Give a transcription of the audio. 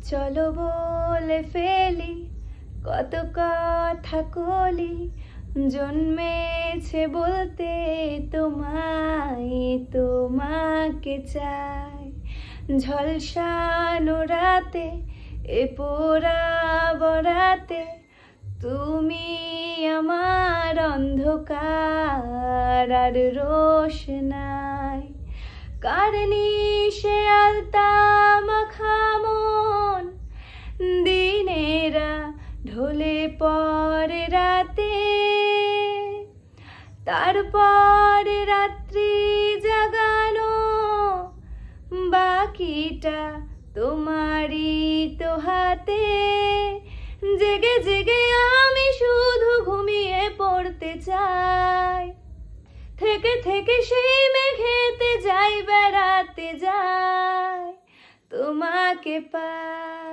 চলো বলে ফেলি কত কথা কলি, জন্মেছে বলতে তোমায়, তোমাকে চাই। ঝলসানো রাতে এ পোড়া বরাতে তুমি আমার অন্ধকার আর রোশনাই। কার নিশে আলতা মাখা মন, দিনেরা ঢলে পরে রাতে, তারপরে রাত্রি জাগানো, বাকিটা তোমারই তো হাতে। জেগে জেগে আমি শুধু ঘুমিয়ে পড়তে চাই, থেকে থেকে সেই মেঘেতে যাই, বেড়াতে যাই, তোমাকে পাই।